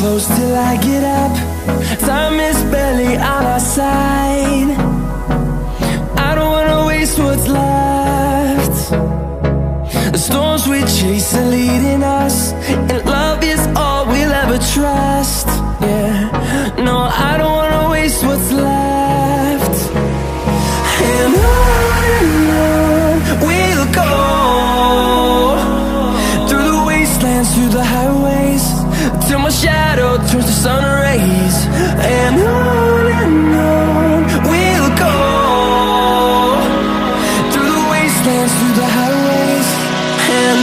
close till I get up. Time is barely on our side. I don't wanna waste what's left. The storms we chase are leading us, and love is all we'll ever trust. Yeah, no, I don't wanna waste what's left. And on we'll go, through the wastelands, through the highways, till my shadow turns to sun rays. And on we'll go, through the wastelands, through the highways, and